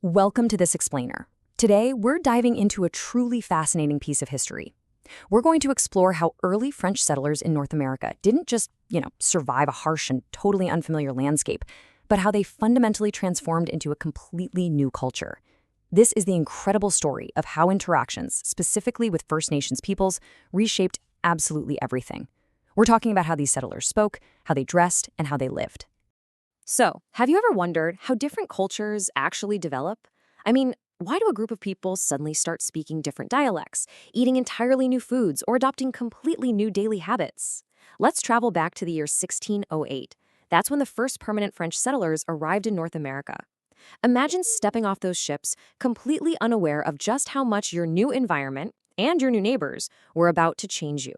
Welcome to This Explainer. Today, we're diving into a truly fascinating piece of history. We're going to explore how early French settlers in North America didn't just, survive a harsh and totally unfamiliar landscape, but how they fundamentally transformed into a completely new culture. This is the incredible story of how interactions, specifically with First Nations peoples, reshaped absolutely everything. We're talking about how these settlers spoke, how they dressed, and how they lived. So, have you ever wondered how different cultures actually develop? I mean, why do a group of people suddenly start speaking different dialects, eating entirely new foods, or adopting completely new daily habits? Let's travel back to the year 1608. That's when the first permanent French settlers arrived in North America. Imagine stepping off those ships, completely unaware of just how much your new environment and your new neighbors were about to change you.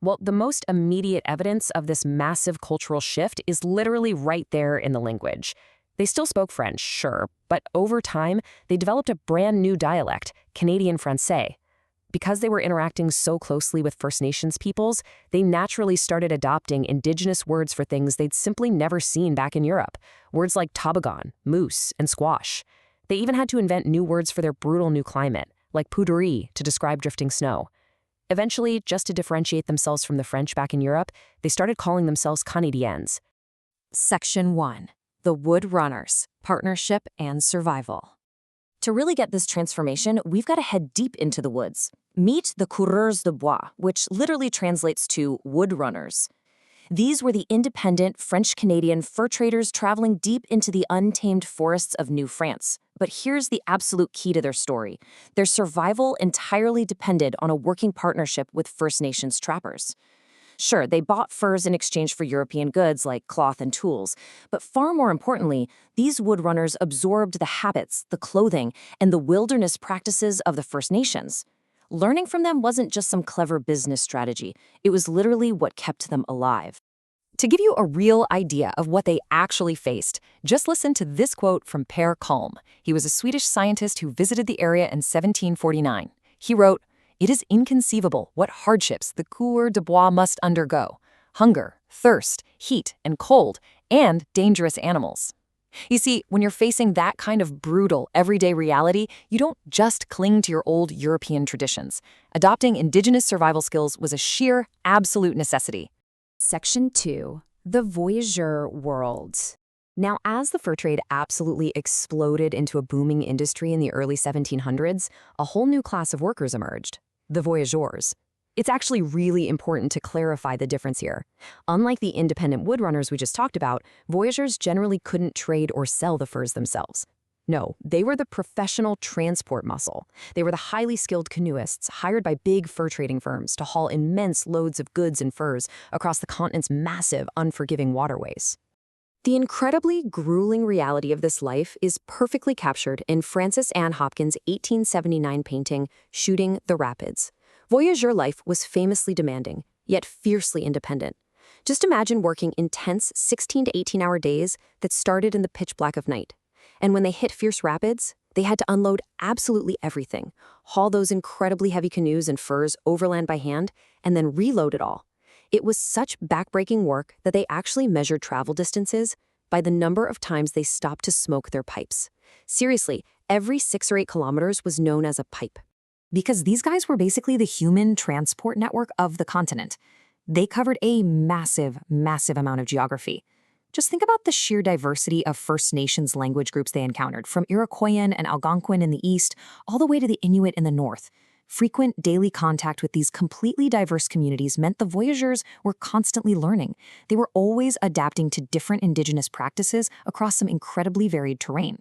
Well, the most immediate evidence of this massive cultural shift is literally right there in the language. They still spoke French, sure, but over time, they developed a brand new dialect, Canadien Français. Because they were interacting so closely with First Nations peoples, they naturally started adopting Indigenous words for things they'd simply never seen back in Europe. Words like toboggan, moose, and squash. They even had to invent new words for their brutal new climate, like poudre to describe drifting snow. Eventually, just to differentiate themselves from the French back in Europe, they started calling themselves Canadiens. Section 1. The Wood Runners, Partnership and Survival. To really get this transformation, we've got to head deep into the woods. Meet the coureurs de bois, which literally translates to wood runners. These were the independent French-Canadian fur traders traveling deep into the untamed forests of New France. But here's the absolute key to their story. Their survival entirely depended on a working partnership with First Nations trappers. Sure, they bought furs in exchange for European goods like cloth and tools, but far more importantly, these woodrunners absorbed the habits, the clothing, and the wilderness practices of the First Nations. Learning from them wasn't just some clever business strategy, it was literally what kept them alive. To give you a real idea of what they actually faced, just listen to this quote from Per Kalm. He was a Swedish scientist who visited the area in 1749. He wrote, "It is inconceivable what hardships the coureurs de bois must undergo: hunger, thirst, heat, and cold, and dangerous animals." You see, when you're facing that kind of brutal, everyday reality, you don't just cling to your old European traditions. Adopting Indigenous survival skills was a sheer, absolute necessity. Section 2. The Voyageur World. Now, as the fur trade absolutely exploded into a booming industry in the early 1700s, a whole new class of workers emerged: the voyageurs. It's actually really important to clarify the difference here. Unlike the independent woodrunners we just talked about, voyageurs generally couldn't trade or sell the furs themselves. No, they were the professional transport muscle. They were the highly skilled canoeists hired by big fur trading firms to haul immense loads of goods and furs across the continent's massive, unforgiving waterways. The incredibly grueling reality of this life is perfectly captured in Frances Anne Hopkins' 1879 painting, Shooting the Rapids. Voyageur life was famously demanding, yet fiercely independent. Just imagine working intense 16 to 18-hour days that started in the pitch black of night. And when they hit fierce rapids, they had to unload absolutely everything, haul those incredibly heavy canoes and furs overland by hand, and then reload it all. It was such backbreaking work that they actually measured travel distances by the number of times they stopped to smoke their pipes. Seriously, every 6 or 8 kilometers was known as a pipe. Because these guys were basically the human transport network of the continent. They covered a massive, massive amount of geography. Just think about the sheer diversity of First Nations language groups they encountered, from Iroquoian and Algonquin in the east, all the way to the Inuit in the north. Frequent daily contact with these completely diverse communities meant the voyageurs were constantly learning. They were always adapting to different Indigenous practices across some incredibly varied terrain.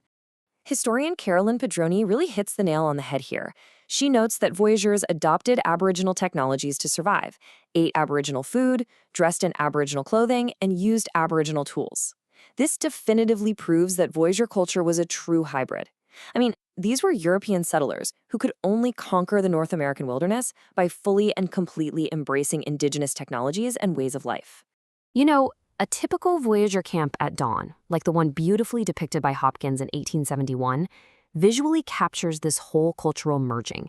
Historian Carolyn Padroni really hits the nail on the head here. She notes that voyageurs adopted Aboriginal technologies to survive, ate Aboriginal food, dressed in Aboriginal clothing, and used Aboriginal tools. This definitively proves that voyageur culture was a true hybrid. I mean, these were European settlers who could only conquer the North American wilderness by fully and completely embracing Indigenous technologies and ways of life. You know, a typical voyageur camp at dawn, like the one beautifully depicted by Hopkins in 1871, visually captures this whole cultural merging.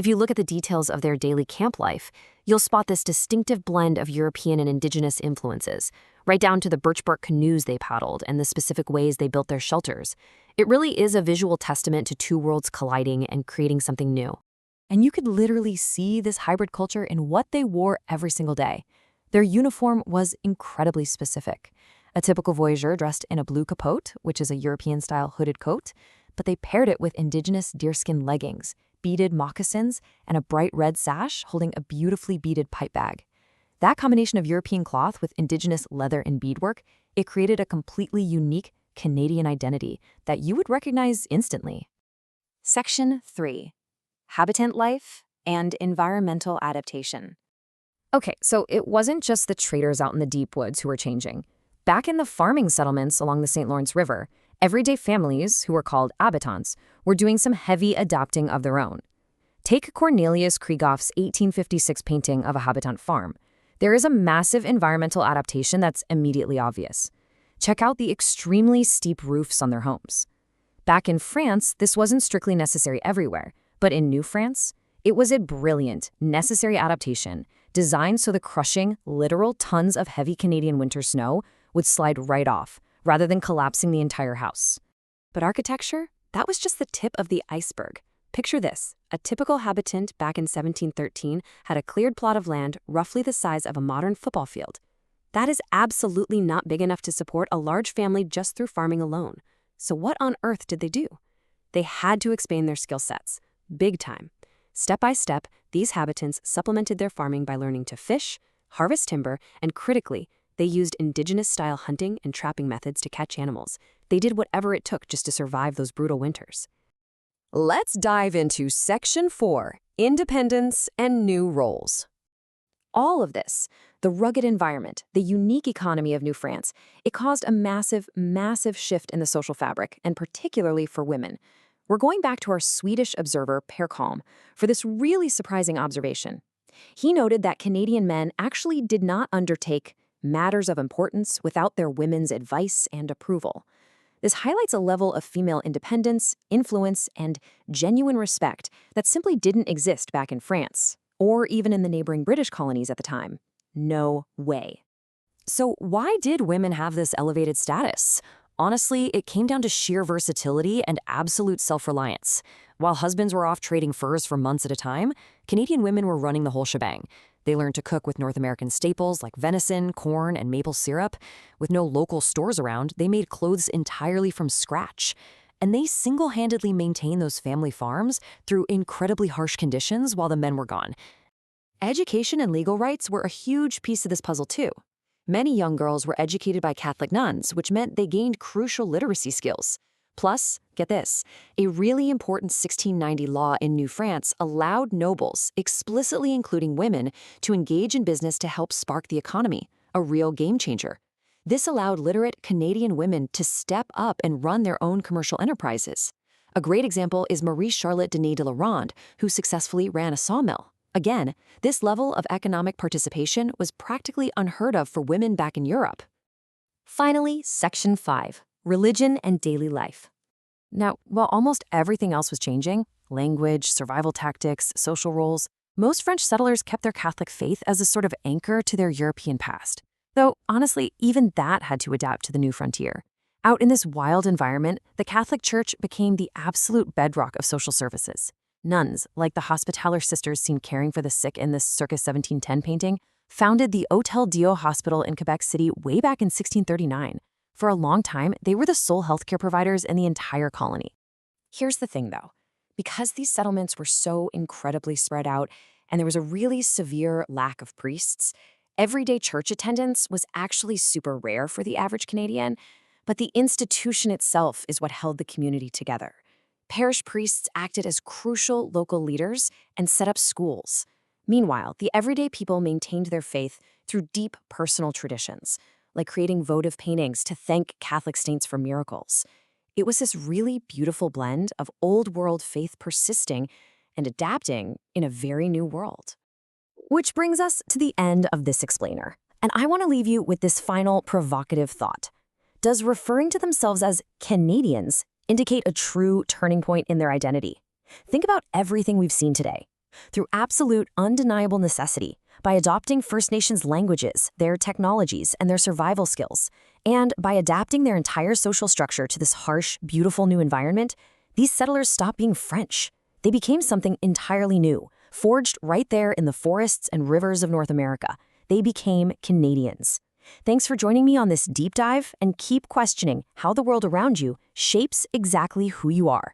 If you look at the details of their daily camp life, you'll spot this distinctive blend of European and indigenous influences, right down to the birchbark canoes they paddled and the specific ways they built their shelters. It really is a visual testament to two worlds colliding and creating something new. And you could literally see this hybrid culture in what they wore every single day. Their uniform was incredibly specific. A typical voyageur dressed in a blue capote, which is a European-style hooded coat, but they paired it with indigenous deerskin leggings, beaded moccasins, and a bright red sash holding a beautifully beaded pipe bag. That combination of European cloth with indigenous leather and beadwork, it created a completely unique Canadian identity that you would recognize instantly. Section 3. Habitant life and environmental adaptation. Okay, so it wasn't just the traders out in the deep woods who were changing. Back in the farming settlements along the St. Lawrence River, everyday families, who were called habitants, were doing some heavy adapting of their own. Take Cornelius Krieghoff's 1856 painting of a habitant farm. There is a massive environmental adaptation that's immediately obvious. Check out the extremely steep roofs on their homes. Back in France, this wasn't strictly necessary everywhere, but in New France, it was a brilliant, necessary adaptation designed so the crushing, literal tons of heavy Canadian winter snow would slide right off, rather than collapsing the entire house. But architecture? That was just the tip of the iceberg. Picture this. A typical habitant back in 1713 had a cleared plot of land roughly the size of a modern football field. That is absolutely not big enough to support a large family just through farming alone. So what on earth did they do? They had to expand their skill sets. Big time. Step by step, these habitants supplemented their farming by learning to fish, harvest timber, and critically, they used indigenous-style hunting and trapping methods to catch animals. They did whatever it took just to survive those brutal winters. Let's dive into Section 4, Independence and New Roles. All of this, the rugged environment, the unique economy of New France, it caused a massive, massive shift in the social fabric, and particularly for women. We're going back to our Swedish observer, Per Kalm, for this really surprising observation. He noted that Canadian men actually did not undertake matters of importance without their women's advice and approval. This highlights a level of female independence, influence, and genuine respect that simply didn't exist back in France, or even in the neighboring British colonies at the time. No way. So why did women have this elevated status? Honestly, it came down to sheer versatility and absolute self-reliance. While husbands were off trading furs for months at a time, Canadian women were running the whole shebang. They learned to cook with North American staples like venison, corn, and maple syrup. With no local stores around, they made clothes entirely from scratch. And they single-handedly maintained those family farms through incredibly harsh conditions while the men were gone. Education and legal rights were a huge piece of this puzzle too. Many young girls were educated by Catholic nuns, which meant they gained crucial literacy skills. Plus, get this, a really important 1690 law in New France allowed nobles, explicitly including women, to engage in business to help spark the economy, a real game changer. This allowed literate Canadian women to step up and run their own commercial enterprises. A great example is Marie Charlotte Denis de la Ronde, who successfully ran a sawmill. Again, this level of economic participation was practically unheard of for women back in Europe. Finally, Section 5, Religion and Daily Life. Now, while almost everything else was changing, language, survival tactics, social roles, most French settlers kept their Catholic faith as a sort of anchor to their European past. Though, honestly, even that had to adapt to the new frontier. Out in this wild environment, the Catholic Church became the absolute bedrock of social services. Nuns, like the Hospitaller sisters seen caring for the sick in this circa 1710 painting, founded the Hôtel Dieu Hospital in Quebec City way back in 1639. For a long time, they were the sole healthcare providers in the entire colony. Here's the thing, though. Because these settlements were so incredibly spread out and there was a really severe lack of priests, everyday church attendance was actually super rare for the average Canadian, but the institution itself is what held the community together. Parish priests acted as crucial local leaders and set up schools. Meanwhile, the everyday people maintained their faith through deep personal traditions, like creating votive paintings to thank Catholic saints for miracles. It was this really beautiful blend of old-world faith persisting and adapting in a very new world. Which brings us to the end of this explainer. And I want to leave you with this final provocative thought. Does referring to themselves as Canadians indicate a true turning point in their identity? Think about everything we've seen today. Through absolute, undeniable necessity, by adopting First Nations languages, their technologies, and their survival skills, and by adapting their entire social structure to this harsh, beautiful new environment, these settlers stopped being French. They became something entirely new, forged right there in the forests and rivers of North America. They became Canadians. Thanks for joining me on this deep dive, and keep questioning how the world around you shapes exactly who you are.